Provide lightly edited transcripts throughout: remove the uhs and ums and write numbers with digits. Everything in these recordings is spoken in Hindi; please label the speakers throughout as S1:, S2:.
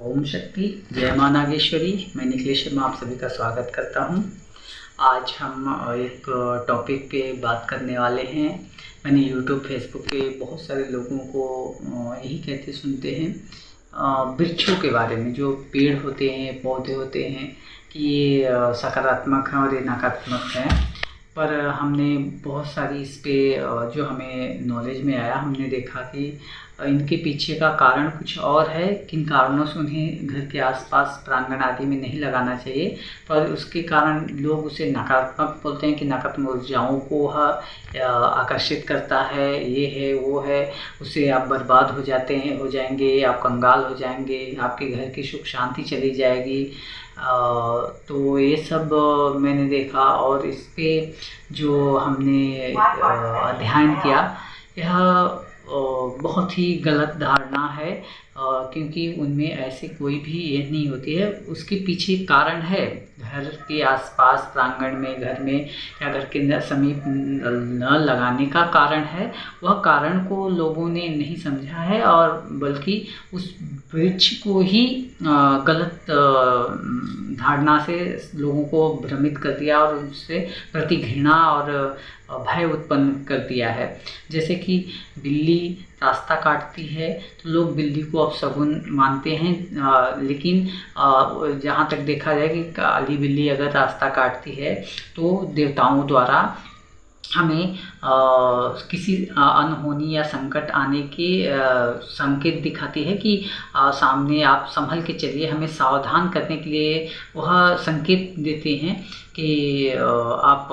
S1: ओम शक्ति, जय माँ नागेश्वरी। मैं निखिलेश शर्मा आप सभी का स्वागत करता हूँ। आज हम एक टॉपिक पे बात करने वाले हैं। मैंने यूट्यूब फेसबुक पे बहुत सारे लोगों को यही कहते सुनते हैं वृक्षों के बारे में। जो पेड़ होते हैं, पौधे होते हैं कि ये सकारात्मक हैं और ये नकारात्मक हैं। पर हमने बहुत सारी इस पे जो हमें नॉलेज में आया, हमने देखा कि इनके पीछे का कारण कुछ और है। किन कारणों से उन्हें घर के आसपास प्रांगण आदि में नहीं लगाना चाहिए, पर उसके कारण लोग उसे नकारात्मक बोलते हैं कि नकारात्मक ऊर्जाओं को आकर्षित करता है, ये है वो है, उससे आप बर्बाद हो जाएंगे, आप कंगाल हो जाएंगे, आपके घर की सुख शांति चली जाएगी। तो ये सब मैंने देखा और इस पे जो हमने अध्ययन किया, यह बहुत ही गलत धारणा है, क्योंकि उनमें ऐसे कोई भी ये नहीं होती है। उसके पीछे कारण है घर के आसपास प्रांगण में, घर में या घर के समीप न लगाने का कारण है। वह कारण को लोगों ने नहीं समझा है और बल्कि उस वृक्ष को ही गलत धारणा से लोगों को भ्रमित कर दिया और उससे प्रति घृणा और भय उत्पन्न कर दिया है। जैसे कि बिल्ली रास्ता काटती है तो लोग बिल्ली को अपशगुन मानते हैं, लेकिन जहाँ तक देखा जाए कि काली बिल्ली अगर रास्ता काटती है तो देवताओं द्वारा हमें किसी अनहोनी या संकट आने के संकेत दिखाती है कि सामने आप संभल के चलिए। हमें सावधान करने के लिए वह संकेत देते हैं कि आप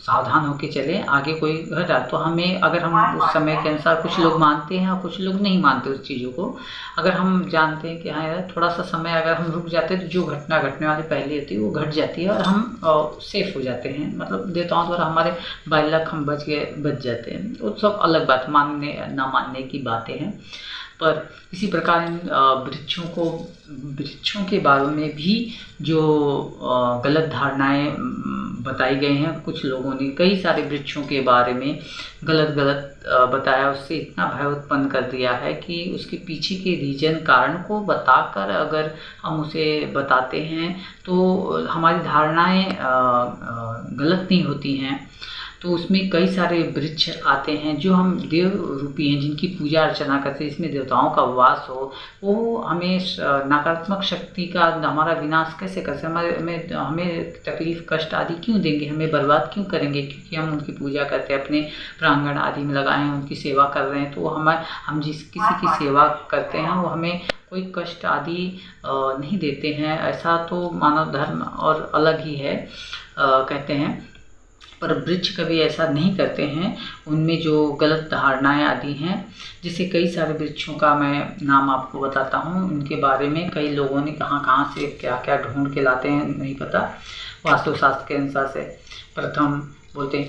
S1: सावधान होकर चलें, आगे कोई घर आ। तो हमें, अगर हम उस समय के अनुसार, कुछ लोग मानते हैं और कुछ लोग नहीं मानते उस चीज़ों को। अगर हम जानते हैं कि हाँ यार थोड़ा सा समय अगर हम रुक जाते हैं तो जो घटना घटने वाली पहले होती है वो घट जाती है और हम सेफ हो जाते हैं। मतलब देवताओं द्वारा हमारे बाई लक हम बच जाते हैं। वो सब अलग बात, मानने ना मानने की बातें हैं। पर इसी प्रकार वृक्षों के बारे में भी जो गलत धारणाएं बताई गई हैं, कुछ लोगों ने कई सारे वृक्षों के बारे में गलत बताया, उससे इतना भय उत्पन्न कर दिया है कि उसके पीछे के रीजन, कारण को बताकर अगर हम उसे बताते हैं तो हमारी धारणाएं गलत नहीं होती हैं। तो उसमें कई सारे वृक्ष आते हैं जो हम देव रूपी हैं, जिनकी पूजा अर्चना करते हैं, इसमें देवताओं का वास हो। वो हमें नकारात्मक शक्ति का हमारा विनाश कैसे कर सकते, हमें तकलीफ कष्ट आदि क्यों देंगे, हमें बर्बाद क्यों करेंगे, क्योंकि हम उनकी पूजा करते हैं, अपने प्रांगण आदि में लगाए हैं, उनकी सेवा कर रहे हैं। तो हम किसी की सेवा करते हैं वो हमें कोई कष्ट आदि नहीं देते हैं। ऐसा तो मानव धर्म और अलग ही है, कहते हैं। पर वृक्ष कभी ऐसा नहीं करते हैं। उनमें जो गलत धारणाएं आदि हैं, जैसे कई सारे वृक्षों का मैं नाम आपको बताता हूँ। उनके बारे में कई लोगों ने कहाँ से क्या क्या ढूंढ के लाते हैं नहीं पता, वास्तुशास्त्र के अनुसार से। प्रथम बोलते हैं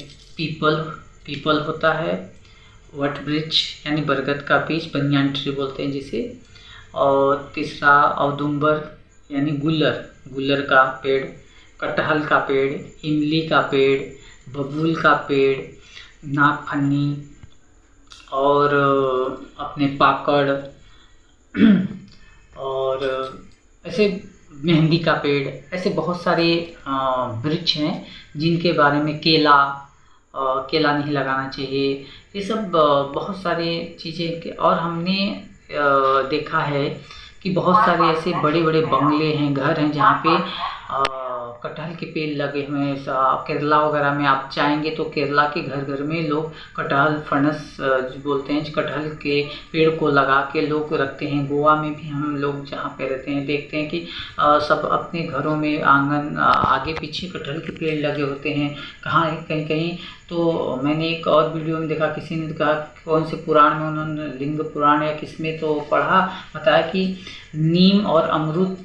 S1: पीपल होता है, वट वृक्ष यानी बरगद का बीज, बनियान ट्री बोलते हैं जिसे। और तीसरा औदुंबर यानी गुल्लर का पेड़, कटहल का पेड़, इमली का पेड़, बबूल का पेड़, नागफनी और अपने पाकड़ और ऐसे मेहंदी का पेड़। ऐसे बहुत सारे वृक्ष हैं जिनके बारे में केला नहीं लगाना चाहिए। ये सब बहुत सारी चीज़ें। और हमने देखा है कि बहुत सारे ऐसे बड़े बड़े बंगले हैं, घर हैं जहाँ पे कटहल के पेड़ लगे हुए हैं। केरला वगैरह में आप जाएंगे तो केरला के घर में लोग कटहल फणस बोलते हैं, कटहल के पेड़ को लगा के लोग रखते हैं। गोवा में भी हम लोग जहाँ पे रहते हैं देखते हैं कि सब अपने घरों में आंगन आगे पीछे कटहल के पेड़ लगे होते हैं। कहीं कहीं तो मैंने एक और वीडियो में देखा, किसी ने कहा कौन से पुराण में, उन्होंने लिंग पुराण या किसमें तो पढ़ा, बताया कि नीम और अमरूद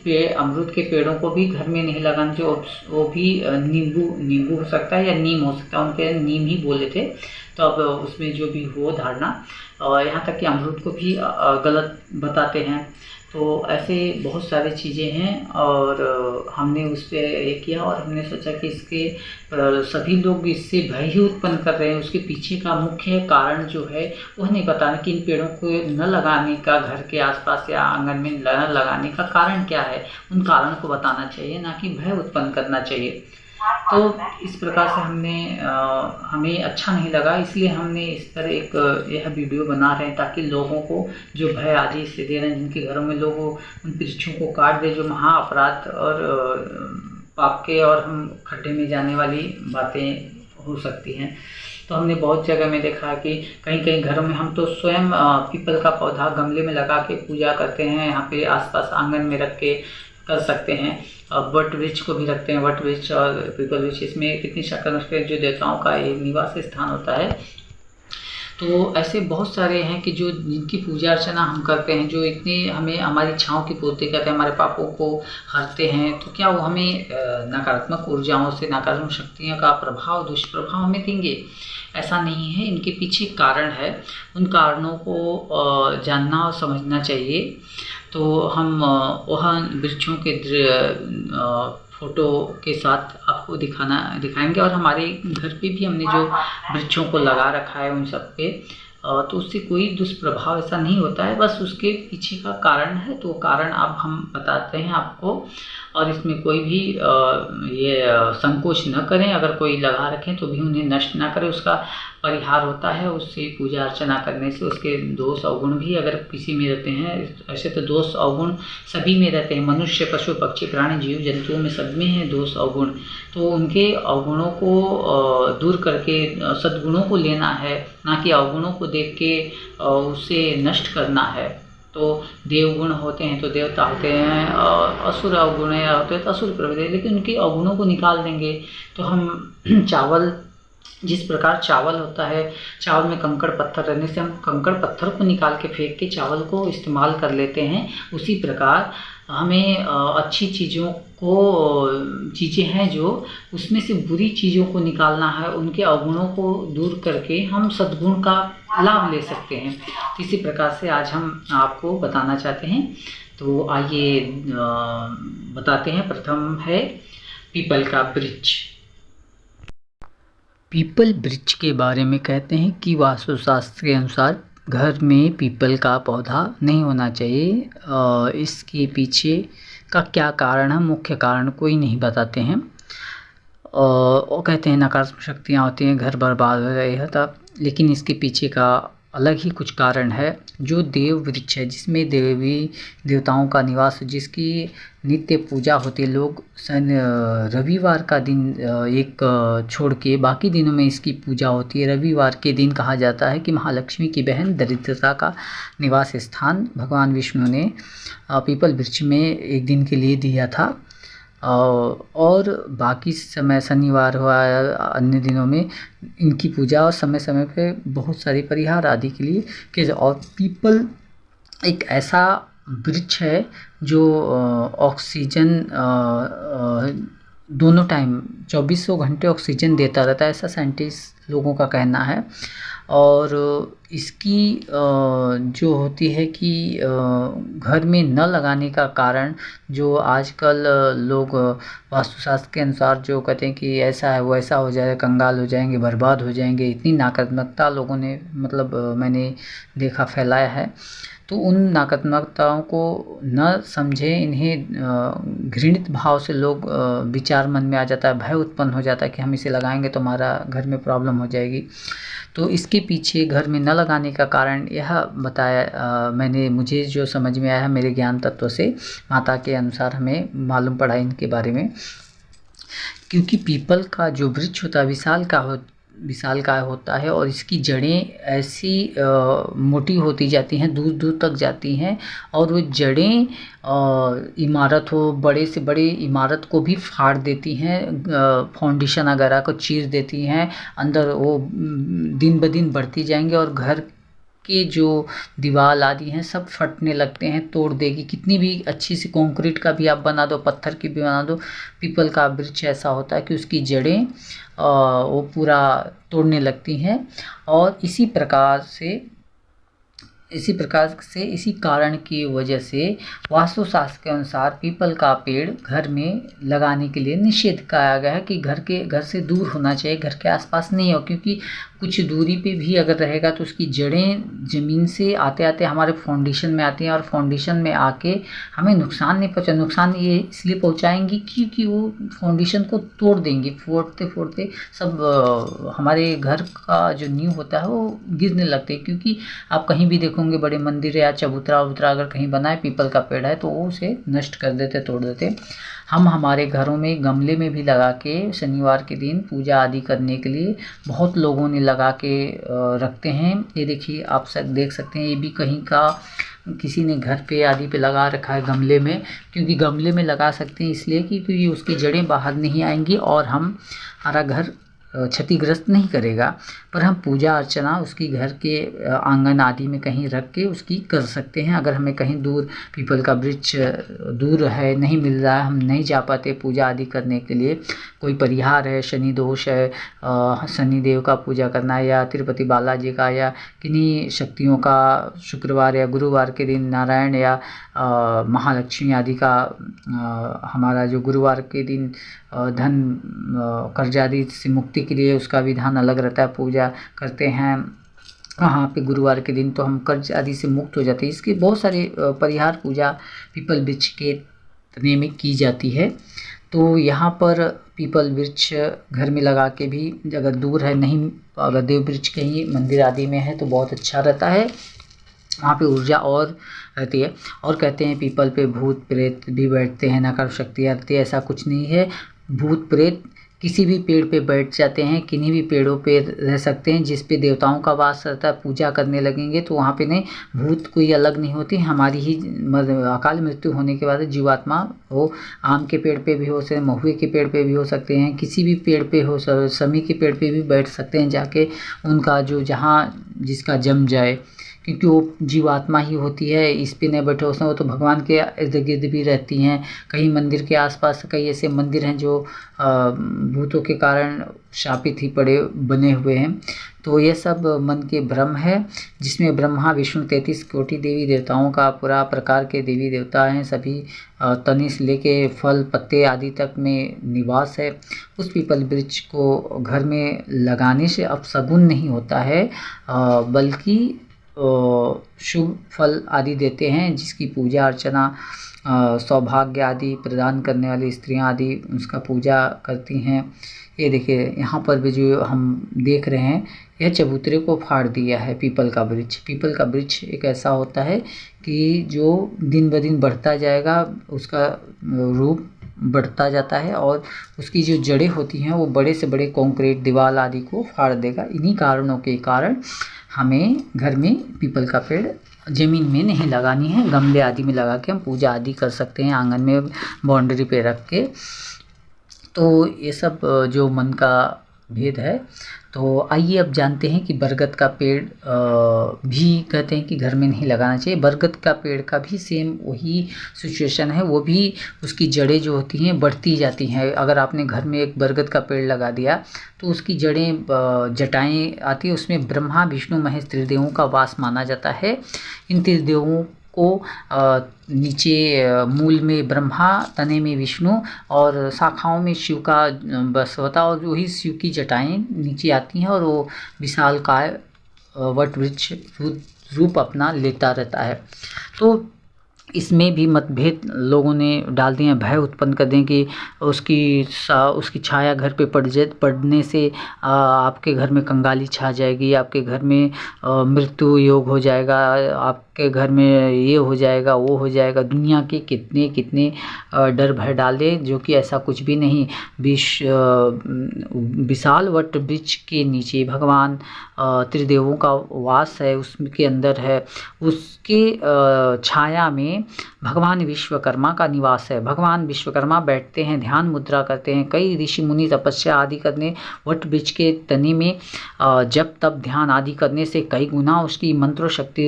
S1: के पेड़ों को भी घर में नहीं लगाना चाहिए। वो भी नींबू हो सकता है या नीम हो सकता है, उनके नीम ही बोले थे। तो अब उसमें जो भी हो धारणा, और यहाँ तक कि अमरूद को भी गलत बताते हैं। तो ऐसे बहुत सारी चीज़ें हैं और हमने उस पर ये किया और हमने सोचा कि इसके सभी लोग इससे भय ही उत्पन्न कर रहे हैं। उसके पीछे का मुख्य कारण जो है वो नहीं बताना कि इन पेड़ों को न लगाने का, घर के आसपास या आंगन में न लगाने का कारण क्या है, उन कारण को बताना चाहिए, ना कि भय उत्पन्न करना चाहिए। तो इस प्रकार से हमें अच्छा नहीं लगा, इसलिए हमने इस पर एक यह वीडियो बना रहे हैं ताकि लोगों को जो भय आदि से दे रहे हैं, जिनके घरों में लोग उन वृक्षों को काट दे, जो महा अपराध और पाप के और हम खड्डे में जाने वाली बातें हो सकती हैं। तो हमने बहुत जगह में देखा कि कहीं कहीं घरों में हम तो स्वयं पीपल का पौधा गमले में लगा के पूजा करते हैं, यहाँ पे आसपास आंगन में रख के कर सकते हैं। वट वृक्ष को भी रखते हैं, वट वृक्ष और पीपल वृक्ष, इसमें कितनी सकारात्मक जो देवताओं का एक निवास स्थान होता है। तो ऐसे बहुत सारे हैं कि जो जिनकी पूजा अर्चना हम करते हैं, जो इतने हमें हमारी इच्छाओं की पूर्ति करते हैं, हमारे पापों को हरते हैं। तो क्या वो हमें नकारात्मक ऊर्जाओं से, नकारात्मक शक्तियों का प्रभाव, दुष्प्रभाव हमें देंगे? ऐसा नहीं है, इनके पीछे कारण है। उन कारणों को जानना और समझना चाहिए। तो हम वह वृक्षों के फ़ोटो के साथ आपको दिखाएंगे और हमारे घर पे भी हमने जो वृक्षों को लगा रखा है उन सब पे, तो उससे कोई दुष्प्रभाव ऐसा नहीं होता है, बस उसके पीछे का कारण है। तो कारण अब हम बताते हैं आपको, और इसमें कोई भी ये संकोच न करें। अगर कोई लगा रखें तो भी उन्हें नष्ट ना करें, उसका परिहार होता है। उससे पूजा अर्चना करने से उसके दोष अवगुण भी अगर किसी में रहते हैं, ऐसे तो दोष अवगुण सभी में रहते हैं, मनुष्य, पशु, पक्षी, प्राणी, जीव जंतुओं में सब में हैं दोष अवगुण। तो उनके अवगुणों को दूर करके सद्गुणों को लेना है, ना कि अवगुणों को देख के उसे नष्ट करना है। तो देवगुण होते हैं तो देवता होते हैं, और असुर अवगुण होते हैं तो असुर प्रवृत्ति, लेकिन उनके अवगुणों को निकाल देंगे तो हम चावल, जिस प्रकार चावल होता है, चावल में कंकड़ पत्थर रहने से हम कंकड़ पत्थर को निकाल के फेंक के चावल को इस्तेमाल कर लेते हैं, उसी प्रकार हमें अच्छी चीज़ों को, चीज़ें हैं जो उसमें से बुरी चीज़ों को निकालना है, उनके अवगुणों को दूर करके हम सद्गुण का लाभ ले सकते हैं। तो इसी प्रकार से आज हम आपको बताना चाहते हैं। तो आइए बताते हैं। प्रथम है पीपल का वृक्ष। पीपल वृक्ष के बारे में कहते हैं कि वास्तुशास्त्र के अनुसार घर में पीपल का पौधा नहीं होना चाहिए। इसके पीछे का क्या कारण है, मुख्य कारण कोई नहीं बताते हैं। और कहते हैं नकारात्मक शक्तियाँ होती हैं, घर बर्बाद हो रही है तब, लेकिन इसके पीछे का अलग ही कुछ कारण है। जो देव वृक्ष है, जिसमें देवी देवताओं का निवास, जिसकी नित्य पूजा होती है, लोग रविवार का दिन एक छोड़ के बाकी दिनों में इसकी पूजा होती है। रविवार के दिन कहा जाता है कि महालक्ष्मी की बहन दरिद्रता का निवास स्थान भगवान विष्णु ने पीपल वृक्ष में एक दिन के लिए दिया था। और बाकी समय, शनिवार हुआ या अन्य दिनों में इनकी पूजा और समय समय पे बहुत सारी परिहार आदि के लिए किया। और पीपल एक ऐसा वृक्ष है जो ऑक्सीजन दोनों टाइम 2400 घंटे ऑक्सीजन देता रहता है, ऐसा साइंटिस्ट लोगों का कहना है। और इसकी जो होती है कि घर में न लगाने का कारण, जो आजकल लोग वास्तुशास्त्र के अनुसार जो कहते हैं कि ऐसा है, वो ऐसा हो जाएगा, कंगाल हो जाएंगे, बर्बाद हो जाएंगे, इतनी नकारात्मकता लोगों ने, मतलब मैंने देखा, फैलाया है। तो उन नकारात्मकताओं को न समझे, इन्हें घृणित भाव से लोग विचार मन में आ जाता है, भय उत्पन्न हो जाता है कि हम इसे लगाएंगे तो हमारा घर में प्रॉब्लम हो जाएगी। तो इसके पीछे घर में न लगाने का कारण यह बताया मैंने, मुझे जो समझ में आया है मेरे ज्ञान तत्व से, माता के अनुसार हमें मालूम पड़ा इनके बारे में। क्योंकि पीपल का जो वृक्ष होता है विशालकाय होता है, और इसकी जड़ें ऐसी मोटी होती जाती हैं, दूर दूर तक जाती हैं, और वो जड़ें इमारत हो, बड़े से बड़े इमारत को भी फाड़ देती हैं, फाउंडेशन वगैरह को चीर देती हैं, अंदर वो दिन ब दिन बढ़ती जाएंगे और घर के जो दीवार आदि हैं सब फटने लगते हैं, तोड़ देगी। कितनी भी अच्छी सी कंक्रीट का भी आप बना दो, पत्थर की भी बना दो, पीपल का वृक्ष ऐसा होता है कि उसकी जड़ें वो पूरा तोड़ने लगती हैं। और इसी प्रकार से इसी प्रकार से इसी कारण की वजह से वास्तुशास्त्र के अनुसार पीपल का पेड़ घर में लगाने के लिए निषेध किया गया है कि घर से दूर होना चाहिए, घर के आसपास नहीं हो, क्योंकि कुछ दूरी पे भी अगर रहेगा तो उसकी जड़ें ज़मीन से आते आते हमारे फाउंडेशन में आती हैं और फाउंडेशन में आके हमें नुकसान नहीं पहुंचा। नुकसान ये इसलिए पहुंचाएंगी क्योंकि वो फाउंडेशन को तोड़ देंगी, फोड़ते फोड़ते सब हमारे घर का जो नींव होता है वो गिरने लगते हैं। क्योंकि आप कहीं भी देखोगे बड़े मंदिर या चबूतरा उबूतरा अगर कहीं बना है पीपल का पेड़ है तो वो उसे नष्ट कर देते, तोड़ देते। हम हमारे घरों में गमले में भी लगा के शनिवार के दिन पूजा आदि करने के लिए बहुत लोगों ने लगा के रखते हैं। ये देखिए आप सब देख सकते हैं, ये भी कहीं का किसी ने घर पे आदि पे लगा रखा है गमले में। क्योंकि गमले में लगा सकते हैं इसलिए क्योंकि उसकी जड़ें बाहर नहीं आएंगी और हमारा घर क्षतिग्रस्त नहीं करेगा, पर हम पूजा अर्चना उसकी घर के आंगन आदि में कहीं रख के उसकी कर सकते हैं। अगर हमें कहीं दूर पीपल का वृक्ष दूर है, नहीं मिल रहा है, हम नहीं जा पाते पूजा आदि करने के लिए, कोई परिहार है, शनि दोष है, शनि देव का पूजा करना है या तिरुपति बालाजी का या किन्हीं शक्तियों का शुक्रवार या गुरुवार के दिन नारायण या महालक्ष्मी आदि का हमारा जो गुरुवार के दिन धन कर्ज आदि से मुक्ति के लिए उसका विधान अलग रहता है, पूजा करते हैं वहाँ पे गुरुवार के दिन तो हम कर्ज आदि से मुक्त हो जाते हैं। इसके बहुत सारे परिहार पूजा पीपल वृक्ष के तने में की जाती है। तो यहाँ पर पीपल वृक्ष घर में लगा के भी अगर दूर है, नहीं अगर देव वृक्ष कहीं मंदिर आदि में है तो बहुत अच्छा रहता है, वहाँ पे ऊर्जा और रहती है। और कहते हैं पीपल पे भूत प्रेत भी बैठते हैं, नकार शक्तियाँ रहती है, ऐसा कुछ नहीं है। भूत प्रेत किसी भी पेड़ पे बैठ जाते हैं, किन्हीं भी पेड़ों पे रह सकते हैं जिस पे देवताओं का वास रहता है। पूजा करने लगेंगे तो वहाँ पे नहीं, भूत कोई अलग नहीं होती, हमारी ही अकाल मृत्यु होने के बाद जीवात्मा वो आम के पेड़ पे भी हो सकते हैं, महुए के पेड़ पे भी हो सकते हैं, किसी भी पेड़ पे हो, समी के पेड़ पे भी बैठ सकते हैं जाके, उनका जो जहाँ जिसका जम जाए, क्योंकि वो जीवात्मा ही होती है। इस पे नहीं बैठे उसमें, वो तो भगवान के इर्द गिर्द भी रहती हैं। कहीं मंदिर के आसपास कई ऐसे मंदिर हैं जो भूतों के कारण शापित ही पड़े बने हुए हैं। तो ये सब मन के भ्रम है, जिसमें ब्रह्मा विष्णु 33 कोटि देवी देवताओं का पूरा प्रकार के देवी देवता हैं, सभी तनि से लेके फल पत्ते आदि तक में निवास है। उस पीपल वृक्ष को घर में लगाने से अपशगुन नहीं होता है, बल्कि शुभ फल आदि देते हैं, जिसकी पूजा अर्चना सौभाग्य आदि प्रदान करने वाली स्त्रियां आदि उसका पूजा करती हैं। ये देखिए यहाँ पर भी जो हम देख रहे हैं, यह चबूतरे को फाड़ दिया है पीपल का वृक्ष। पीपल का वृक्ष एक ऐसा होता है कि जो दिन ब दिन बढ़ता जाएगा, उसका रूप बढ़ता जाता है और उसकी जो जड़ें होती हैं वो बड़े से बड़े कंक्रीट दीवार आदि को फाड़ देगा। इन्हीं कारणों के कारण हमें घर में पीपल का पेड़ ज़मीन में नहीं लगानी है, गमले आदि में लगा के हम पूजा आदि कर सकते हैं, आंगन में बाउंड्री पे रख के। तो ये सब जो मन का भेद है। तो आइए अब जानते हैं कि बरगद का पेड़ भी कहते हैं कि घर में नहीं लगाना चाहिए। बरगद का पेड़ का भी सेम वही सिचुएशन है, वो भी उसकी जड़ें जो होती हैं बढ़ती जाती हैं। अगर आपने घर में एक बरगद का पेड़ लगा दिया तो उसकी जड़ें जटाएँ आती है, उसमें ब्रह्मा विष्णु महेश त्रिदेवों का वास माना जाता है। इन त्रिदेवों को नीचे मूल में ब्रह्मा, तने में विष्णु और शाखाओं में शिव का बस होता है और वही शिव की जटाएं नीचे आती हैं और वो विशालकाय वट वृक्ष रूप अपना लेता रहता है। तो इसमें भी मतभेद लोगों ने डाल दिए हैं, भय उत्पन्न कर दें कि उसकी छाया घर पे पड़ने से आपके घर में कंगाली छा जाएगी, आपके घर में मृत्यु योग हो जाएगा, आपके घर में ये हो जाएगा, वो हो जाएगा। दुनिया के कितने कितने डर भय डाले, जो कि ऐसा कुछ भी नहीं। विशाल वट वृक्ष के नीचे भगवान त्रिदेवों का वास है, उसके अंदर है, उसके छाया में भगवान विश्वकर्मा का निवास है। भगवान विश्वकर्मा बैठते हैं, ध्यान मुद्रा करते हैं, कई ऋषि मुनि तपस्या आदि करने वट वृक्ष के तने में जप तप ध्यान आदि करने से कई गुना उसकी मंत्र शक्ति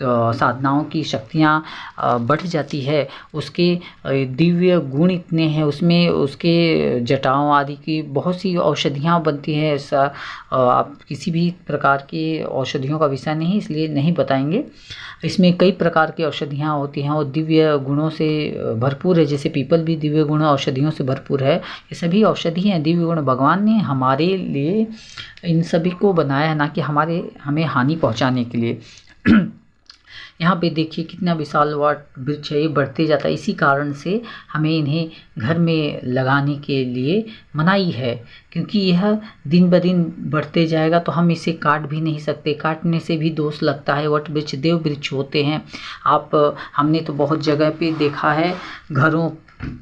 S1: साधनाओं की शक्तियाँ बढ़ जाती है, उसके दिव्य गुण इतने हैं, उसमें उसके जटाओं आदि की बहुत सी औषधियाँ बनती हैं। ऐसा आप किसी भी प्रकार की औषधियों का विषय नहीं, इसलिए नहीं बताएंगे। इसमें कई प्रकार की औषधियाँ होती हैं और दिव्य गुणों से भरपूर है। जैसे पीपल भी दिव्य गुण औषधियों से भरपूर है। ये सभी औषधि हैं, दिव्य गुण भगवान ने हमारे लिए इन सभी को बनाया है, ना कि हमें हानि पहुंचाने के लिए। यहाँ पे देखिए कितना विशाल वट वृक्ष है, ये बढ़ते जाता है। इसी कारण से हमें इन्हें घर में लगाने के लिए मनाही है, क्योंकि यह दिन ब दिन बढ़ते जाएगा तो हम इसे काट भी नहीं सकते। काटने से भी दोष लगता है। वट वृक्ष देव वृक्ष होते हैं। हमने तो बहुत जगह पे देखा है, घरों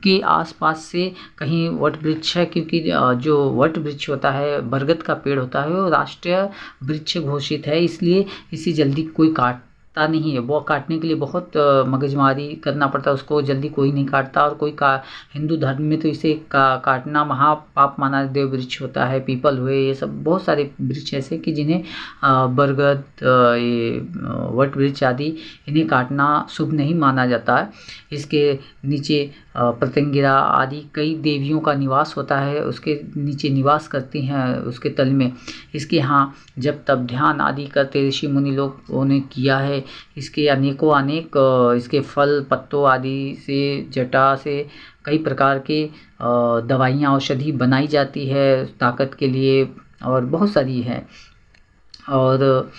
S1: के आसपास से कहीं वट वृक्ष है, क्योंकि जो वट वृक्ष होता है, बरगद का पेड़ होता है, वो राष्ट्रीय वृक्ष घोषित है। इसलिए इसे जल्दी कोई काटता नहीं है। वो काटने के लिए बहुत मगजमारी करना पड़ता है, उसको जल्दी कोई नहीं काटता। और हिंदू धर्म में तो इसे काटना महापाप माना। देव वृक्ष होता है, पीपल हुए, ये सब बहुत सारे वृक्ष ऐसे कि जिन्हें बरगद, ये वट वृक्ष आदि, इन्हें काटना शुभ नहीं माना जाता है। इसके नीचे पतंगिरा आदि कई देवियों का निवास होता है, उसके नीचे निवास करती हैं, उसके तल में। इसके यहाँ जब तब ध्यान आदि करते ऋषि मुनि लोगों ने किया है। इसके अनेक इसके फल पत्तों आदि से, जटा से कई प्रकार के दवाइयाँ औषधि बनाई जाती है ताकत के लिए, और बहुत सारी है। और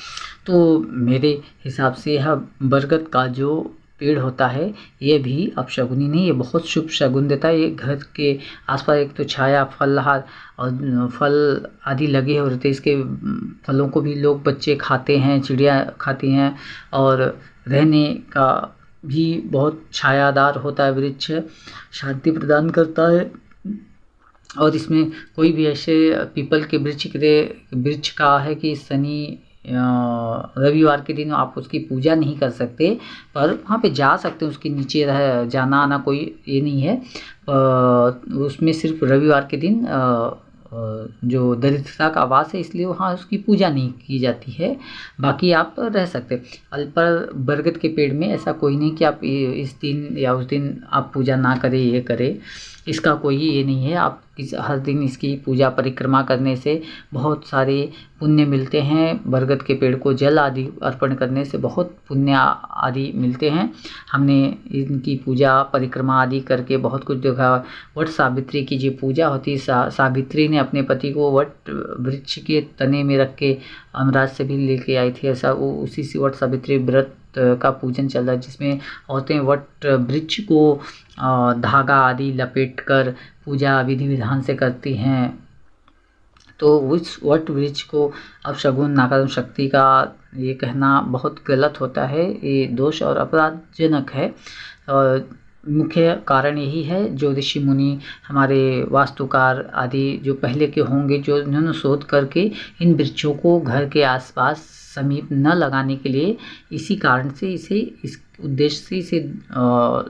S1: तो मेरे हिसाब से यह बरगद का जो पेड़ होता है, ये भी अपशगुनी नहीं, ये बहुत शुभ शगुन देता है। ये घर के आसपास एक तो छाया, फलहार और फल आदि लगे होते हैं। इसके फलों को भी लोग, बच्चे खाते हैं, चिड़िया खाती हैं, और रहने का भी बहुत छायादार होता है वृक्ष, शांति प्रदान करता है। और इसमें कोई भी ऐसे पीपल के वृक्ष का है कि शनि रविवार के दिन आप उसकी पूजा नहीं कर सकते, पर वहाँ पे जा सकते हैं, उसके नीचे जाना आना कोई ये नहीं है। उसमें सिर्फ रविवार के दिन जो दरिद्रता का आवास है, इसलिए वहाँ उसकी पूजा नहीं की जाती है। बाकी आप रह सकते। पर बरगद के पेड़ में ऐसा कोई नहीं कि आप इस दिन या उस दिन आप पूजा ना करें, ये करें, इसका कोई ये नहीं है। आप हर दिन इसकी पूजा परिक्रमा करने से बहुत सारे पुण्य मिलते हैं। बरगद के पेड़ को जल आदि अर्पण करने से बहुत पुण्य आदि मिलते हैं। हमने इनकी पूजा परिक्रमा आदि करके बहुत कुछ देखा। वट सावित्री की जो पूजा होती है, सावित्री ने अपने पति को वट वृक्ष के तने में रख के अमराज से भी लेके आई थी। ऐसा वो उसी से वट सावित्री व्रत का पूजन चल रहा है, जिसमें औरतें वट वृक्ष को धागा आदि लपेट कर पूजा विधि विधान से करती हैं। तो उस वट वृक्ष को अपशगुन, नकारात्मक शक्ति का ये कहना बहुत गलत होता है, ये दोष और अपराधजनक है। मुख्य कारण यही है, जो ऋषि मुनि, हमारे वास्तुकार आदि जो पहले के होंगे, जो इन्होंने शोध करके इन वृक्षों को घर के आसपास समीप न लगाने के लिए, इसी कारण से इस उद्देश्य से इसे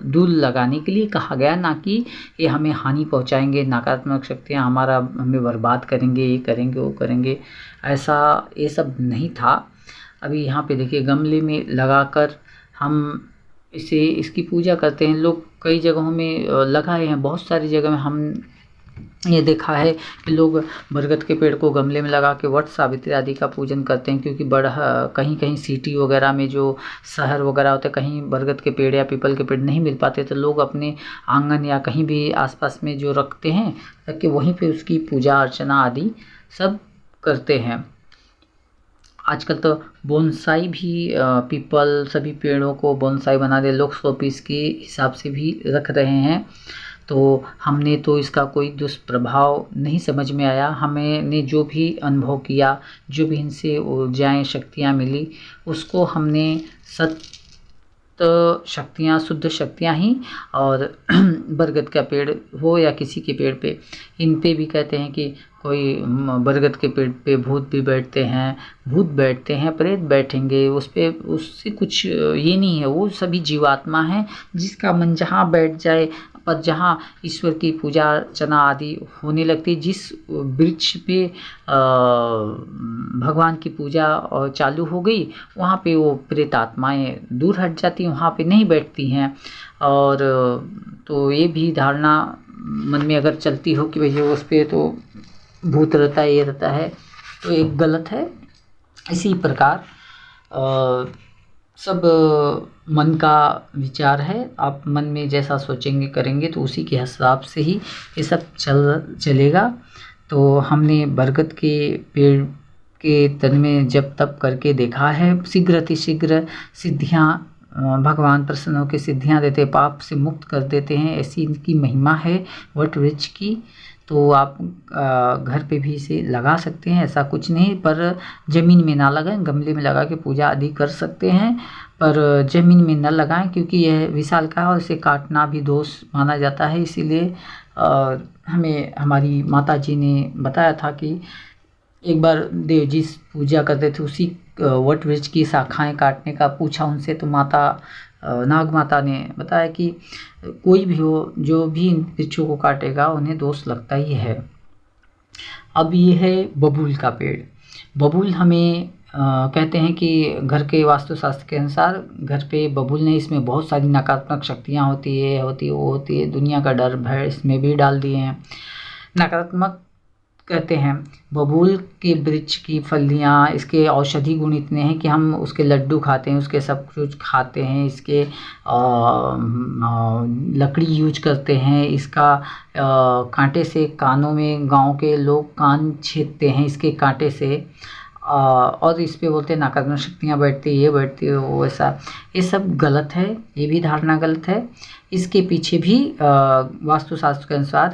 S1: दूर लगाने के लिए कहा गया, ना कि ये हमें हानि पहुंचाएंगे, नकारात्मक शक्तियाँ हमें बर्बाद करेंगे, ये करेंगे वो करेंगे, ऐसा ये सब नहीं था। अभी यहाँ पे देखिए गमले में लगाकर हम इसकी पूजा करते हैं। लोग कई जगहों में लगाए हैं, बहुत सारी जगह में हम ये देखा है कि लोग बरगद के पेड़ को गमले में लगा के वट सावित्री आदि का पूजन करते हैं। क्योंकि कहीं कहीं सिटी वगैरह में, जो शहर वगैरह होते हैं, कहीं बरगद के पेड़ या पीपल के पेड़ नहीं मिल पाते, तो लोग अपने आंगन या कहीं भी आसपास में जो रखते हैं, रख के वहीं पे उसकी पूजा अर्चना आदि सब करते हैं। आजकल तो बोनसाई भी, पीपल सभी पेड़ों को बोनसाई बना दे, लोग शोपीस के हिसाब से भी रख रहे हैं। तो हमने तो इसका कोई दुष्प्रभाव नहीं समझ में आया। हमने जो भी अनुभव किया, जो भी इनसे ऊर्जाएँ शक्तियाँ मिली, उसको हमने शक्तियाँ, शुद्ध शक्तियाँ ही। और बरगद का पेड़ हो या किसी के पेड़ पे, इन पे भी कहते हैं कि कोई बरगद के पेड़ पे भूत भी बैठते हैं, भूत बैठते हैं, प्रेत बैठेंगे, उस पे उससे कुछ ये नहीं है। वो सभी जीवात्मा हैं, जिसका मन जहाँ बैठ जाए, पर जहाँ ईश्वर की पूजा अर्चना आदि होने लगती, जिस वृक्ष पे भगवान की पूजा चालू हो गई, वहाँ पे वो प्रेत आत्माएँ दूर हट जाती हैं, वहाँ पे नहीं बैठती हैं। और तो ये भी धारणा मन में अगर चलती हो कि भैया उस पे तो भूत रहता है, ये रहता है, तो एक गलत है। इसी प्रकार सब मन का विचार है। आप मन में जैसा सोचेंगे करेंगे तो उसी के हिसाब से ही ये सब चलेगा। तो हमने बरगद के पेड़ के तन में जब तप करके देखा है, शीघ्र अतिशीघ्र सिद्धियाँ, भगवान प्रसन्न होकर सिद्धियाँ देते, पाप से मुक्त कर देते हैं। ऐसी इनकी महिमा है वट वृक्ष की। तो आप घर पे भी इसे लगा सकते हैं, ऐसा कुछ नहीं, पर ज़मीन में ना लगाएं, गमले में लगा के पूजा आदि कर सकते हैं, पर ज़मीन में न लगाएं, क्योंकि यह विशालकाय है और इसे काटना भी दोष माना जाता है। इसीलिए हमें हमारी माता जी ने बताया था कि एक बार देव जी पूजा करते थे, उसी वट वृक्ष की शाखाएं काटने का पूछा उनसे, तो नाग माता ने बताया कि कोई भी हो, जो भी इन वृक्षों को काटेगा उन्हें दोष लगता ही है। अब ये है बबूल का पेड़। बबूल हमें कहते हैं कि घर के वास्तुशास्त्र के अनुसार घर पे बबूल नहीं, इसमें बहुत सारी नकारात्मक शक्तियाँ होती है, वो होती है, दुनिया का डर भय इसमें भी डाल दिए हैं। नकारात्मक कहते हैं बबूल के वृक्ष की फलियाँ, इसके औषधि गुण इतने हैं कि हम उसके लड्डू खाते हैं, उसके सब कुछ खाते हैं, इसके लकड़ी यूज करते हैं, इसका कांटे से कानों में गांव के लोग कान छेदते हैं इसके कांटे से, और इस पे बोलते हैं नकारात्मक शक्तियाँ बैठती है, ये बैठती है, वो ऐसा। ये सब गलत है, ये भी धारणा गलत है। इसके पीछे भी वास्तुशास्त्र के अनुसार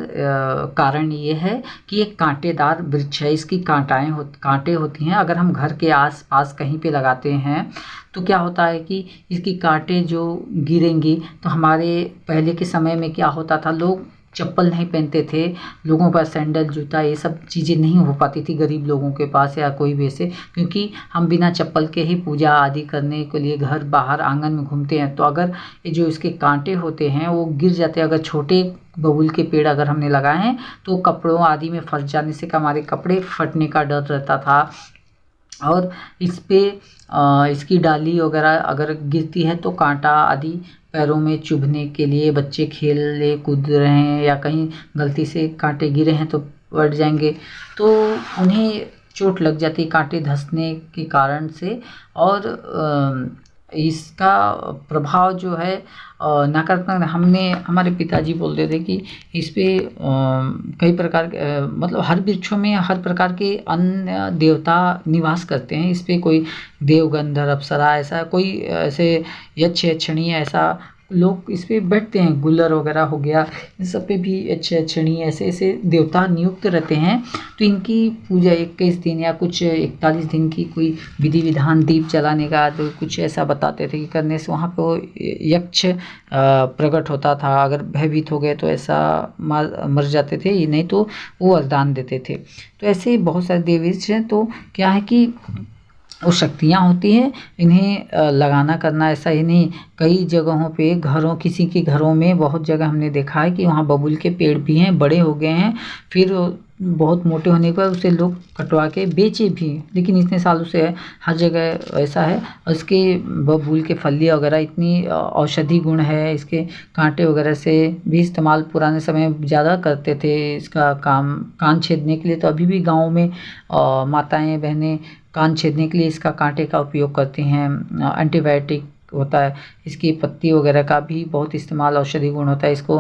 S1: कारण ये है कि एक कांटेदार वृक्ष है, इसकी कांटे होती हैं। अगर हम घर के आसपास कहीं पे लगाते हैं तो क्या होता है कि इसकी कांटे जो गिरेंगी, तो हमारे पहले के समय में क्या होता था, लोग चप्पल नहीं पहनते थे, लोगों का सैंडल जूता ये सब चीज़ें नहीं हो पाती थी गरीब लोगों के पास या कोई भी ऐसे, क्योंकि हम बिना चप्पल के ही पूजा आदि करने के लिए घर बाहर आंगन में घूमते हैं। तो अगर ये जो इसके कांटे होते हैं वो गिर जाते हैं, अगर छोटे बबूल के पेड़ अगर हमने लगाए हैं तो कपड़ों आदि में फंस जाने से हमारे कपड़े फटने का डर रहता था। और इस पे इसकी डाली वगैरह अगर गिरती है तो कांटा आदि पैरों में चुभने के लिए, बच्चे खेल कूद रहे हैं या कहीं गलती से कांटे गिरे हैं तो पड़ जाएंगे, तो उन्हें चोट लग जाती है कांटे धंसने के कारण से। और इसका प्रभाव जो है नकारात्मक, हमारे पिताजी बोलते थे कि इस पे कई प्रकार के मतलब हर वृक्षों में हर प्रकार के अन्य देवता निवास करते हैं। इस पे कोई देव गंधर्व अप्सरा ऐसा कोई ऐसे यक्ष यक्षिणी ऐसा लोग इस पे बैठते हैं, गुल्लर वगैरह हो गया, इन सब पे भी अच्छे यक्षिणी ऐसे ऐसे देवता नियुक्त रहते हैं। तो इनकी पूजा 21 दिन या कुछ 41 दिन की कोई विधि विधान, दीप जलाने का तो कुछ ऐसा बताते थे कि करने से वहाँ पे वो यक्ष प्रकट होता था। अगर भयभीत हो गए तो ऐसा मर जाते थे, नहीं तो वो वरदान देते थे। तो ऐसे बहुत सारे देवी हैं। तो क्या है कि वो शक्तियाँ होती हैं, इन्हें लगाना करना ऐसा ही नहीं। कई जगहों पे किसी के घरों में बहुत जगह हमने देखा है कि वहाँ बबूल के पेड़ भी हैं, बड़े हो गए हैं, फिर बहुत मोटे होने पर उसे लोग कटवा के बेचे भी, लेकिन इतने सालों से हर जगह ऐसा है। और इसके बबूल के फलियाँ वगैरह इतनी औषधि गुण है, इसके कांटे वगैरह से भी इस्तेमाल पुराने समय में ज़्यादा करते थे इसका काम, कान छेदने के लिए। तो अभी भी गाँव में माताएँ बहनें कान छेदने के लिए इसका कांटे का उपयोग करती हैं। एंटीबायोटिक होता है, इसकी पत्ती वगैरह का भी बहुत इस्तेमाल, औषधि गुण होता है। इसको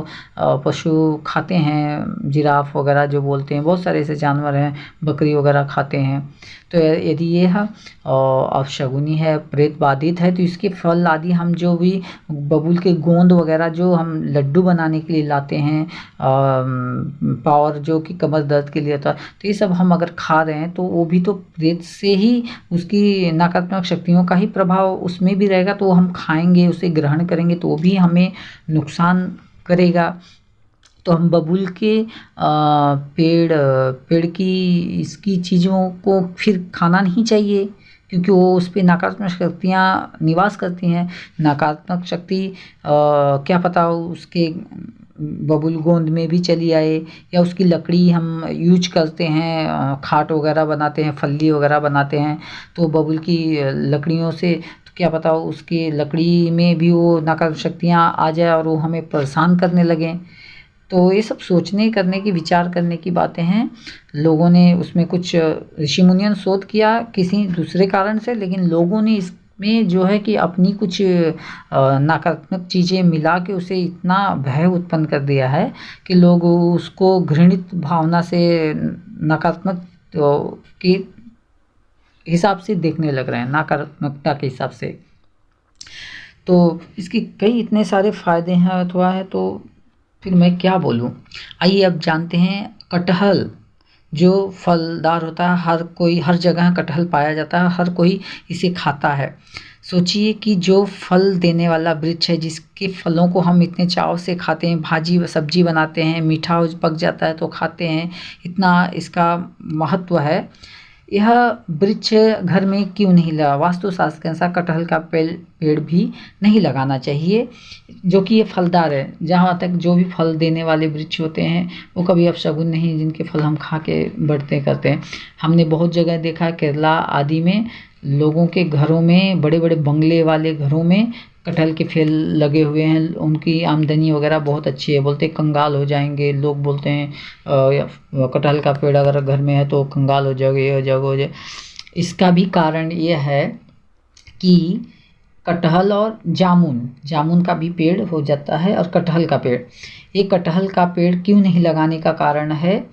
S1: पशु खाते हैं, जिराफ वगैरह जो बोलते हैं, बहुत सारे ऐसे जानवर हैं, बकरी वगैरह खाते हैं। तो यदि ये है अपशगुनी है, प्रेत बाधित है, तो इसके फल आदि हम जो भी बबूल के गोंद वगैरह जो हम लड्डू बनाने के लिए लाते हैं, पावर जो कि कमर दर्द के लिए होता है, तो ये सब हम अगर खा रहे हैं तो वो भी तो प्रेत से ही, उसकी नकारात्मक शक्तियों का ही प्रभाव उसमें भी रहेगा। तो हम खाएंगे, उसे ग्रहण करेंगे तो वो भी हमें नुकसान करेगा। तो हम बबूल के पेड़ की इसकी चीज़ों को फिर खाना नहीं चाहिए, क्योंकि वो उस पर नकारात्मक शक्तियाँ निवास करती हैं। नकारात्मक शक्ति क्या पता उसके बबूल गोंद में भी चली आए, या उसकी लकड़ी हम यूज करते हैं, खाट वगैरह बनाते हैं, फल्ली वगैरह बनाते हैं, तो बबूल की लकड़ियों से तो क्या पता उसकी लकड़ी में भी वो नकारात्मक शक्तियाँ आ जाए और वो हमें परेशान करने लगें। तो ये सब सोचने करने की, विचार करने की बातें हैं। लोगों ने उसमें कुछ ऋषि मुनियों ने शोध किया किसी दूसरे कारण से, लेकिन लोगों ने इसमें जो है कि अपनी कुछ नकारात्मक चीज़ें मिला के उसे इतना भय उत्पन्न कर दिया है कि लोग उसको घृणित भावना से, नकारात्मक के हिसाब से देखने लग रहे हैं, नकारात्मकता के हिसाब से। तो इसके कई इतने सारे फ़ायदे हैं अथवा है, तो फिर मैं क्या बोलूँ। आइए अब जानते हैं। कटहल जो फलदार होता है, हर जगह कटहल पाया जाता है, हर कोई इसे खाता है। सोचिए कि जो फल देने वाला वृक्ष है, जिसके फलों को हम इतने चाव से खाते हैं, भाजी सब्जी बनाते हैं, मीठा पक जाता है तो खाते हैं, इतना इसका महत्व है। यह वृक्ष घर में क्यों नहीं लगा? वास्तुशास्त्र के अनुसार कटहल का पेड़ भी नहीं लगाना चाहिए, जो कि ये फलदार है। जहाँ तक जो भी फल देने वाले वृक्ष होते हैं वो कभी अपशगुन नहीं, जिनके फल हम खा के बढ़ते करते हैं। हमने बहुत जगह देखा है, केरला आदि में लोगों के घरों में, बड़े बड़े बंगले वाले घरों में कटहल के पेड़ लगे हुए हैं। उनकी आमदनी वगैरह बहुत अच्छी है, बोलते कंगाल हो जाएंगे लोग, बोलते हैं कटहल का पेड़ अगर घर में है तो कंगाल हो जाओगे, ये हो जाओगे, हो जाए। इसका भी कारण ये है कि कटहल और जामुन का भी पेड़ हो जाता है, और कटहल का पेड़, ये कटहल का पेड़ क्यों नहीं लगाने का कारण है,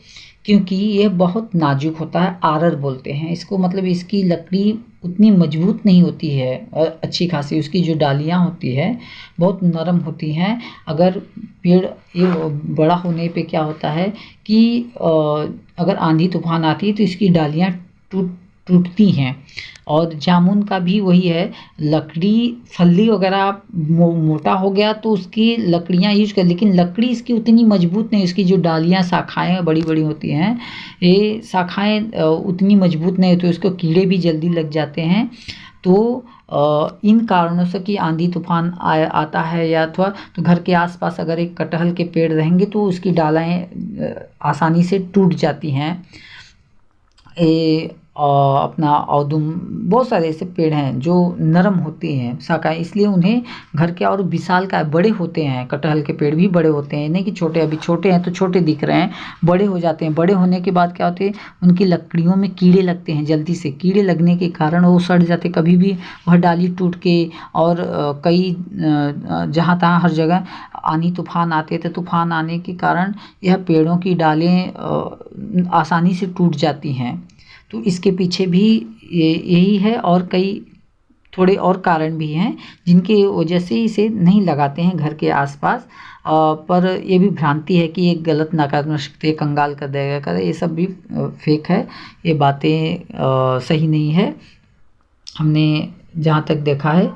S1: क्योंकि ये बहुत नाजुक होता है, आरर बोलते हैं इसको। मतलब इसकी लकड़ी उतनी मजबूत नहीं होती है, अच्छी खासी उसकी जो डालियाँ होती है बहुत नरम होती हैं। अगर पेड़ ये बड़ा होने पे क्या होता है कि अगर आंधी तूफान आती है तो इसकी डालियाँ टूटती हैं। और जामुन का भी वही है, लकड़ी फल्ली वगैरह मोटा हो गया तो उसकी लकड़ियाँ यूज कर, लेकिन लकड़ी इसकी उतनी मजबूत नहीं, इसकी जो डालियाँ शाखाएँ बड़ी बड़ी होती हैं, ये शाखाएँ उतनी मजबूत नहीं होती, उसको कीड़े भी जल्दी लग जाते हैं। तो इन कारणों से कि आंधी तूफान आता है या अथवा तो घर के आसपास अगर एक कटहल के पेड़ रहेंगे तो उसकी डालें आसानी से टूट जाती हैं। अपना औदुम, बहुत सारे ऐसे पेड़ हैं जो नरम होते हैं शाखाएं, इसलिए उन्हें घर के और विशालकाय बड़े होते हैं। कटहल के पेड़ भी बड़े होते हैं, नहीं कि छोटे, अभी छोटे हैं तो छोटे दिख रहे हैं, बड़े हो जाते हैं। बड़े होने के बाद क्या होते हैं, उनकी लकड़ियों में कीड़े लगते हैं, जल्दी से कीड़े लगने के कारण वो सड़ जाते, कभी भी वह डाली टूट के। और कई जहाँ तहाँ हर जगह आंधी तूफान आते थे, तूफान आने के कारण यह पेड़ों की डालें आसानी से टूट जाती हैं। तो इसके पीछे भी यही है, और कई थोड़े और कारण भी हैं जिनकी वजह से इसे नहीं लगाते हैं घर के आसपास। पर ये भी भ्रांति है कि ये गलत नकारात्मक शक्ति कंगाल कर देगा, करे, ये सब भी फेक है, ये बातें सही नहीं है। हमने जहाँ तक देखा है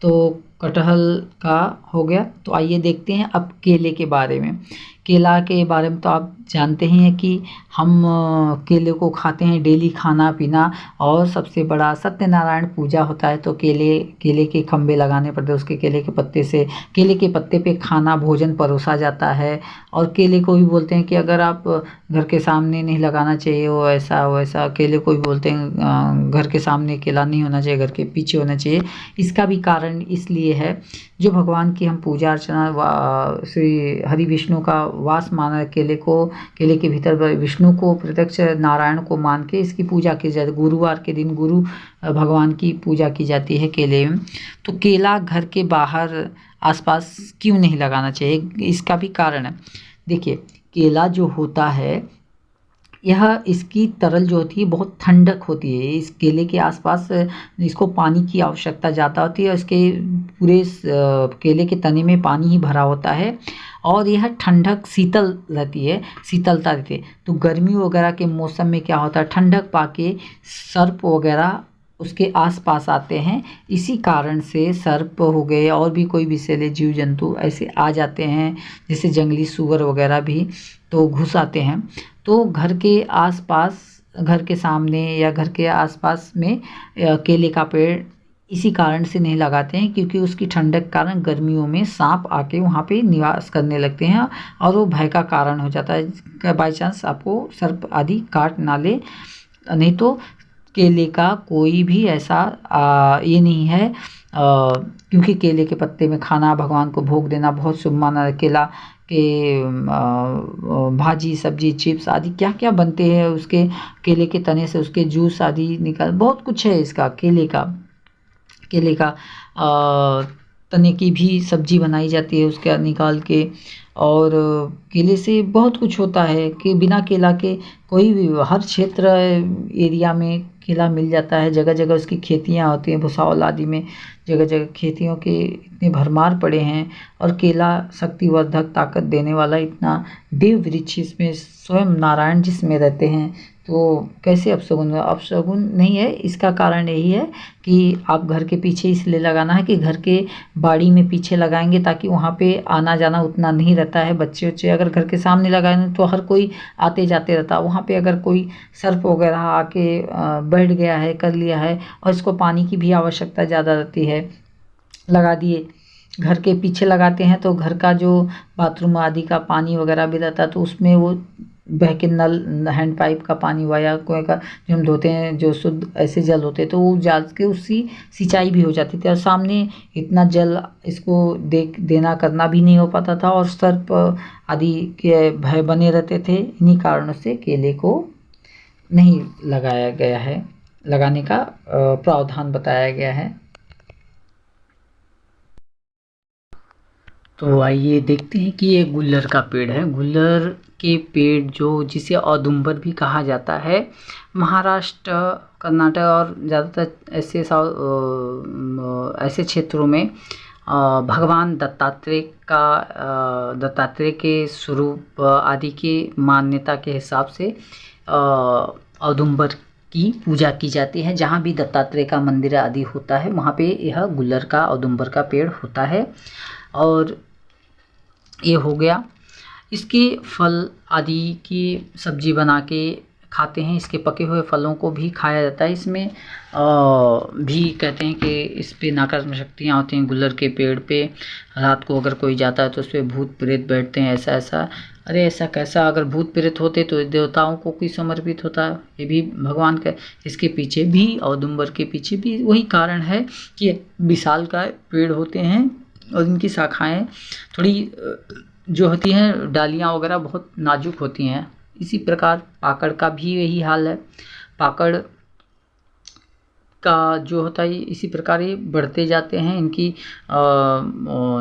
S1: तो कटहल का हो गया। तो आइए देखते हैं अब केले के बारे में। केला के बारे में तो आप जानते ही हैं कि हम केले को खाते हैं, डेली खाना पीना। और सबसे बड़ा सत्यनारायण पूजा होता है तो केले के खम्भे लगाने पड़ते हैं, उसके केले के पत्ते पे खाना भोजन परोसा जाता है। और केले को भी बोलते हैं कि अगर आप घर के सामने नहीं लगाना चाहिए, वो ऐसा वैसा, केले को भी बोलते हैं घर के सामने केला नहीं होना चाहिए, घर के पीछे होना चाहिए। इसका भी कारण इसलिए है, जो भगवान की हम पूजा अर्चना, श्री हरि विष्णु का वास माना, केले के भीतर विष्णु को, प्रत्यक्ष नारायण को मान के इसकी पूजा की जाती है। गुरुवार के दिन गुरु भगवान की पूजा की जाती है केले में। तो केला घर के बाहर आसपास क्यों नहीं लगाना चाहिए, इसका भी कारण है। देखिए, केला जो होता है, यह इसकी तरल जो होती है बहुत ठंडक होती है। इस केले के आसपास इसको पानी की आवश्यकता ज़्यादा होती है, इसके पूरे केले के तने में पानी ही भरा होता है, और यह ठंडक शीतल रहती है, शीतलता रहती है। तो गर्मी वगैरह के मौसम में क्या होता है, ठंडक पाके सर्प वगैरह उसके आसपास आते हैं। इसी कारण से सर्प हो गए और भी कोई विषैले जीव जंतु ऐसे आ जाते हैं, जैसे जंगली सूअर वगैरह भी तो घुस आते हैं। तो घर के आसपास, घर के सामने या घर के आसपास में केले का पेड़ इसी कारण से नहीं लगाते हैं, क्योंकि उसकी ठंडक के कारण गर्मियों में सांप आके वहाँ पे निवास करने लगते हैं और वो भय का कारण हो जाता है, बाई चांस आपको सर्प आदि काट ना ले। नहीं तो केले का कोई भी ऐसा ये नहीं है, क्योंकि केले के पत्ते में खाना, भगवान को भोग देना बहुत शुभ माना। केला के भाजी, सब्जी, चिप्स आदि क्या क्या बनते हैं उसके, केले के तने से उसके जूस आदि निकाल, बहुत कुछ है इसका। केले का तने की भी सब्जी बनाई जाती है उसका निकाल के, और केले से बहुत कुछ होता है कि बिना केला के कोई भी हर क्षेत्र एरिया में केला मिल जाता है। जगह जगह उसकी खेतियाँ होती हैं, भुसावल आदि में जगह जगह खेतियों के इतने भरमार पड़े हैं। और केला शक्तिवर्धक, ताकत देने वाला इतना देव वृक्ष, इसमें स्वयं नारायण जिसमें रहते हैं, तो कैसे अपशगुन? अपशगुन नहीं है। इसका कारण यही है कि आप घर के पीछे इसलिए लगाना है कि घर के बाड़ी में पीछे लगाएंगे ताकि वहाँ पे आना जाना उतना नहीं रहता है। बच्चे बच्चे अगर घर के सामने लगाएंगे तो हर कोई आते जाते रहता है। वहाँ पे अगर कोई सर्प वगैरह आके बैठ गया है, कर लिया है, और इसको पानी की भी आवश्यकता ज़्यादा रहती है, लगा दिए, घर के पीछे लगाते हैं तो घर का जो बाथरूम आदि का पानी वगैरह भी रहता है तो उसमें वो बह के नल, हैंड पाइप का पानी हुआ या कुएं का जो हम धोते हैं, जो शुद्ध ऐसे जल होते हैं, तो वो जा के उसकी सिंचाई भी हो जाती थी। और सामने इतना जल इसको देना करना भी नहीं हो पाता था, और सर्प आदि के भय बने रहते थे। इन्हीं कारणों से केले को नहीं लगाया गया है, लगाने का प्रावधान बताया गया है। तो आइए देखते हैं कि ये गुल्लर का पेड़ है। गुल्लर के पेड़ जिसे औदुंबर भी कहा जाता है, महाराष्ट्र, कर्नाटक और ज़्यादातर ऐसे क्षेत्रों में भगवान दत्तात्रेय के स्वरूप आदि के मान्यता के हिसाब से औदुंबर की पूजा की जाती है। जहाँ भी दत्तात्रेय का मंदिर आदि होता है वहाँ पे यह गुल्लर का, औदुंबर का पेड़ होता है। और ये हो गया। इसके फल आदि की सब्जी बना के खाते हैं। इसके पके हुए फलों को भी खाया जाता है। इसमें भी कहते हैं कि इस पे नकारात्मक शक्तियाँ होती हैं। गुल्लर के पेड़ पे रात को अगर कोई जाता है तो उस पर भूत प्रेत बैठते हैं, ऐसा ऐसा। अरे ऐसा कैसा? अगर भूत प्रेत होते तो देवताओं को कोई समर्पित होता, ये भी भगवान का। इसके पीछे भी, औदुंबर के पीछे भी वही कारण है कि विशालकाय पेड़ होते हैं और इनकी शाखाएं थोड़ी जो होती हैं, डालियाँ वगैरह बहुत नाजुक होती हैं। इसी प्रकार पाकड़ का भी यही हाल है। पाकड़ का जो होता है इसी प्रकार ये बढ़ते जाते हैं। इनकी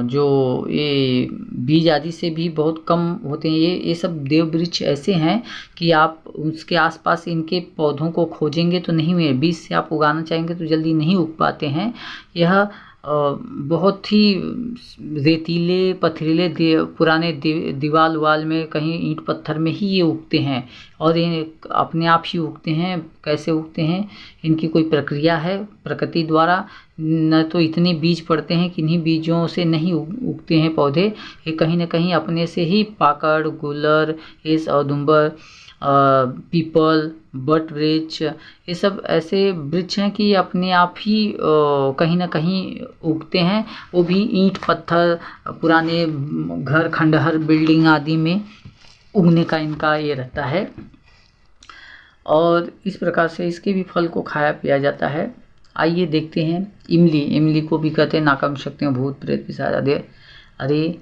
S1: जो ये बीज आदि से भी बहुत कम होते हैं। ये सब देव वृक्ष ऐसे हैं कि आप उसके आसपास इनके पौधों को खोजेंगे तो नहीं मिले। बीज से आप उगाना चाहेंगे तो जल्दी नहीं उग पाते हैं। यह बहुत ही रेतीले पथरीले पुराने दीवाल वाल में, कहीं ईंट पत्थर में ही ये उगते हैं, और ये अपने आप ही उगते हैं। कैसे उगते हैं? इनकी कोई प्रक्रिया है प्रकृति द्वारा। न तो इतने बीज पड़ते हैं कि इन्हीं बीजों से नहीं उगते हैं पौधे। ये कहीं ना कहीं अपने से ही पाकड़, गुल्लर, ये औदुंबर, पीपल, बट वृक्ष, ये सब ऐसे वृक्ष हैं कि अपने आप ही कहीं ना कहीं उगते हैं। वो भी ईंट पत्थर, पुराने घर, खंडहर, बिल्डिंग आदि में उगने का इनका ये रहता है। और इस प्रकार से इसके भी फल को खाया पिया जाता है। आइए देखते हैं इमली। इमली को भी कहते हैं नाकाम शक्तियाँ, भूत प्रेत पिशाच आदि। अरे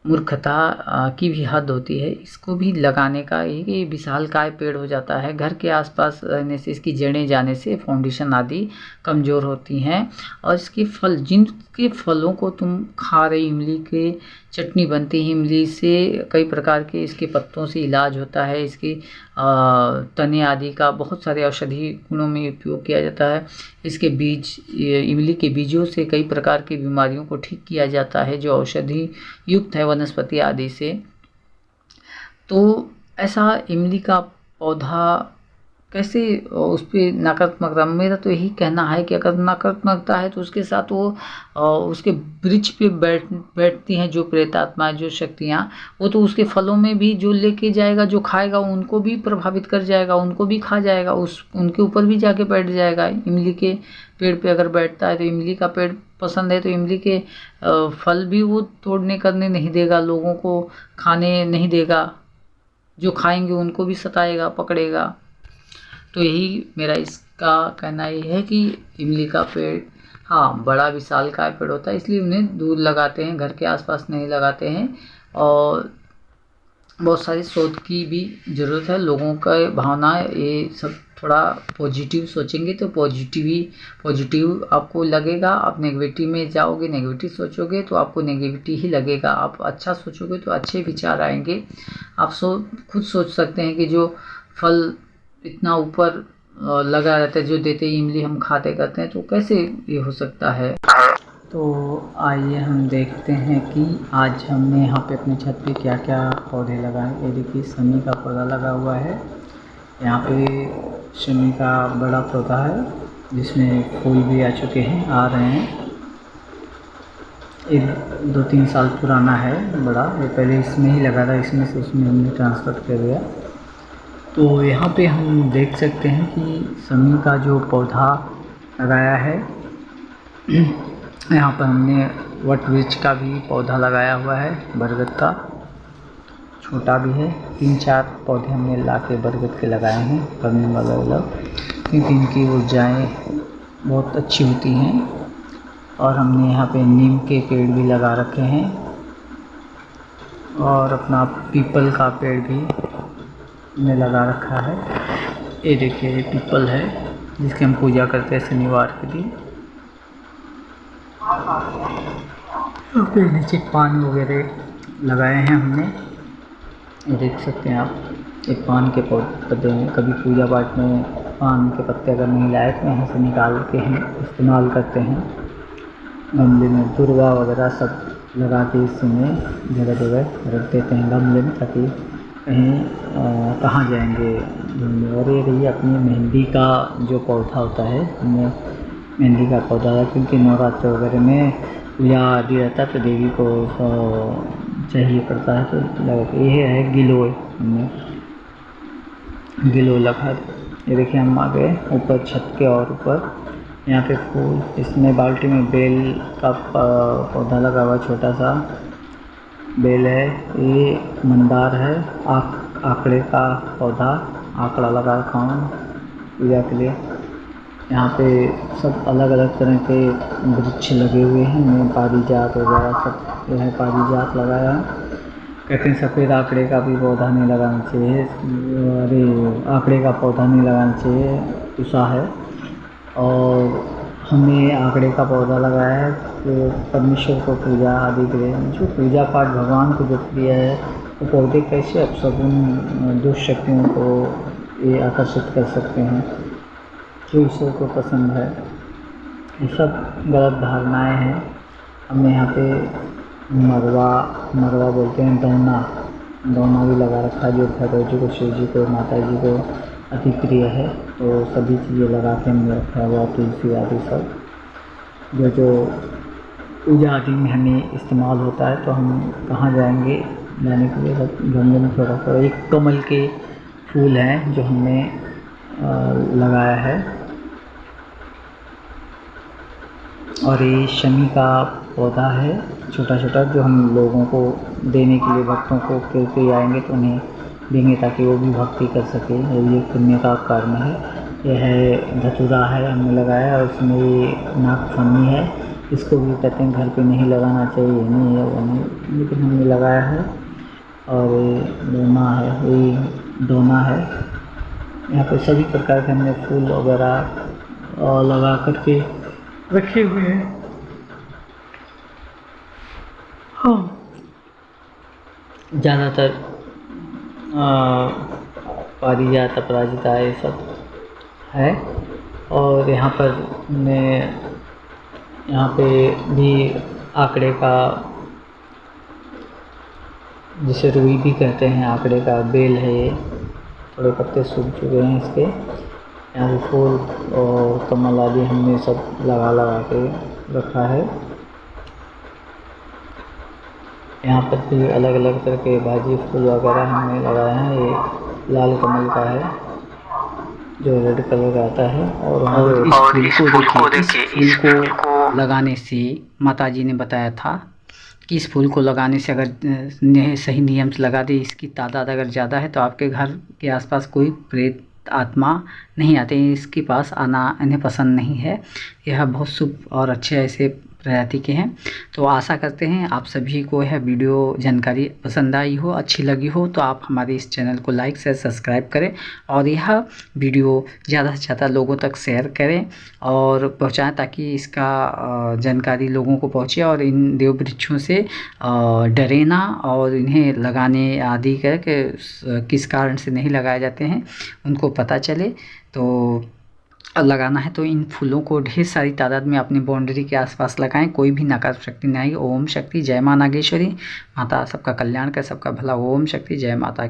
S1: मूर्खता की भी हद होती है। इसको भी लगाने का ये विशालकाय पेड़ हो जाता है। घर के आसपास रहने से, इसकी जड़ें जाने से फाउंडेशन आदि कमज़ोर होती हैं। और इसके फल, जिनके फलों को तुम खा रहे, इमली के चटनी बनती है, इमली से कई प्रकार के, इसके पत्तों से इलाज होता है। इसके तने आदि का बहुत सारे औषधि गुणों में उपयोग किया जाता है। इसके बीज, इमली के बीजों से कई प्रकार की बीमारियों को ठीक किया जाता है जो औषधि युक्त है वनस्पति आदि से। तो ऐसा इमली का पौधा कैसे उस पर नकारात्मकता, मेरा तो यही कहना है कि अगर नकारात्मकता है तो उसके साथ वो उसके वृक्ष पे बैठती हैं जो प्रेतात्माएं, जो शक्तियाँ, वो तो उसके फलों में भी जो लेके जाएगा, जो खाएगा उनको भी प्रभावित कर जाएगा, उनको भी खा जाएगा, उनके ऊपर भी जाके बैठ जाएगा। इमली के पेड़ पे अगर बैठता है तो इमली का पेड़ पसंद है तो इमली के फल भी वो तोड़ने करने नहीं देगा, लोगों को खाने नहीं देगा, जो खाएंगे उनको भी सताएगा, पकड़ेगा। तो यही मेरा इसका कहना ये है कि इमली का पेड़, हाँ, बड़ा विशालकाय पेड़ होता है, इसलिए उन्हें दूर लगाते हैं, घर के आसपास नहीं लगाते हैं। और बहुत सारी शोध की भी ज़रूरत है, लोगों का भावना, ये सब थोड़ा पॉजिटिव सोचेंगे तो पॉजिटिव आपको लगेगा। आप नेगेटिव में जाओगे, नेगेटिव सोचोगे तो आपको नेगेटिव ही लगेगा। आप अच्छा सोचोगे तो अच्छे विचार आएंगे। आप खुद सोच सकते हैं कि जो फल इतना ऊपर लगा रहता है, जो देते ही इमली हम खाते करते हैं, तो कैसे ये हो सकता है। तो आइए हम देखते हैं कि आज हमने यहाँ पे अपनी छत पे क्या क्या पौधे लगाए। ये देखिए शमी का पौधा लगा हुआ है, यहाँ पे शमी का बड़ा पौधा है जिसमें फूल भी आ चुके हैं, आ रहे हैं। एक 2-3 साल पुराना है बड़ा, ये पहले इसमें ही लगा था, इसमें से उसमें हमने ट्रांसफ़र कर दिया। तो यहाँ पे हम देख सकते हैं कि शमी का जो पौधा लगाया है, यहाँ पर हमने वट वृक्ष का भी पौधा लगाया हुआ है, बरगद का छोटा भी है। 3-4 पौधे हमने ला के बरगद के लगाए हैं, रनिंग अलग, क्योंकि इनकी ऊर्जाएँ बहुत अच्छी होती हैं। और हमने यहाँ पे नीम के पेड़ भी लगा रखे हैं और अपना पीपल का पेड़ भी ने लगा रखा है। ये देखिए, ये पीपल है जिसकी हम पूजा करते हैं शनिवार के दिन। फिर नीचे पान वगैरह लगाए हैं हमने, ये देख सकते हैं आप। एक पान के पौधे हैं, कभी पूजा पाठ में पान के पत्ते अगर नहीं लाए तो यहाँ से निकाल के हम इस्तेमाल करते हैं। गमले में दुर्वा वगैरह सब लगा के इसमें जगह जगह रख देते हैं गमले में, ताकि कहीं कहाँ जाएंगे घूमने। और ये रही अपनी मेहंदी का जो पौधा होता है, हमने मेहंदी का पौधा है, क्योंकि नवरात्र वगैरह में पूजा आदि रहता है तो देवी को चाहिए पड़ता है, तो लगा। ये है गिलोय, हमने गिलोय लगा। ये देखिए हम आ गए ऊपर छत के और ऊपर, यहाँ पे फूल, इसमें बाल्टी में बेल का पौधा लगा हुआ, छोटा सा बेल है। ये मंदार है, आकड़े का पौधा, आकड़ा लगा रखा हूँ पूजा के लिए। यहाँ पे सब अलग अलग तरह के वृक्ष लगे हुए हैं, मैं पारिजात वगैरह सब जो है पारिजात लगाया है। कहते हैं सफ़ेद आकड़े का भी पौधा नहीं लगाना चाहिए, अरे आकड़े का पौधा नहीं लगाना चाहिए, उषा है। और हमने आकड़े का पौधा लगाया है तो परमेश्वर को पूजा आदि के लिए, जो पूजा पाठ भगवान को जो प्रिय है, वो पौधे कैसे अपशगुन दुष्ट शक्तियों को ये आकर्षित कर सकते हैं, जो ईश्वर को पसंद है। ये सब गलत धारणाएं हैं। हमने यहाँ पे मरवा बोलते हैं, दौना भी लगा रखा है, जो भगवान जी को, शिव जी को, माता जी को अति प्रिय है। तो सभी चीज़ें लगा के हमने रखा हुआ, तुलसी आदि सब जो पूजा आदि में हमें इस्तेमाल होता है। तो हम कहाँ जाएंगे लाने के लिए, सब गमले में थोड़ा थोड़ा। एक कमल के फूल हैं जो हमने लगाया है, और ये शमी का पौधा है छोटा छोटा, जो हम लोगों को देने के लिए, भक्तों को कोई आएंगे तो उन्हें देंगे ताकि वो भी भक्ति कर सके। ये पुण्य का कर्म है। यह है धतूरा है, हमने लगाया, और इसमें नागफनी है। इसको भी कहते हैं घर पे नहीं लगाना चाहिए, नहीं है वो नहीं, लेकिन हमने लगाया है। और ये दोना है। यहाँ पे सभी प्रकार के हमने फूल वगैरह लगा करके रखे हुए हैं। हाँ, ज़्यादातर पारिजात, अपराजिता ये सब है। और यहाँ पर यहाँ पे भी आकड़े का, जिसे रुई भी कहते हैं, आकड़े का बेल है। ये थोड़े पत्ते सूख चुके हैं इसके, यहाँ पे फूल और कमल आदि हमने सब लगा के रखा है। यहाँ पर भी अलग अलग तरह के भाजी फूल वगैरह हमने लगाए हैं। ये लाल कमल का है जो रेड कलर का आता है। और इस फूल को देखिए, इस फूल को लगाने से माताजी ने बताया था कि इस फूल को लगाने से अगर सही नियम से लगा दे, इसकी तादाद अगर ज़्यादा है तो आपके घर के आसपास कोई प्रेत आत्मा नहीं आते, इसके पास आना इन्हें पसंद नहीं है। यह बहुत शुभ और अच्छे ऐसे प्रजाति के हैं। तो आशा करते हैं आप सभी को यह वीडियो जानकारी पसंद आई हो, अच्छी लगी हो तो आप हमारे इस चैनल को लाइक शेयर सब्सक्राइब करें और यह वीडियो ज़्यादा से ज़्यादा लोगों तक शेयर करें और पहुंचाएं, ताकि इसका जानकारी लोगों को पहुंचे और इन देव वृक्षों से डरे ना और इन्हें लगाने आदि करके किस कारण से नहीं लगाए जाते हैं उनको पता चले। तो लगाना है तो इन फूलों को ढेर सारी तादाद में अपनी बाउंड्री के आसपास लगाएं, कोई भी नकारात्मक शक्ति नहीं। ओम शक्ति, जय मां नागेश्वरी, माता सबका कल्याण कर सबका भला। ओम शक्ति, जय माता की।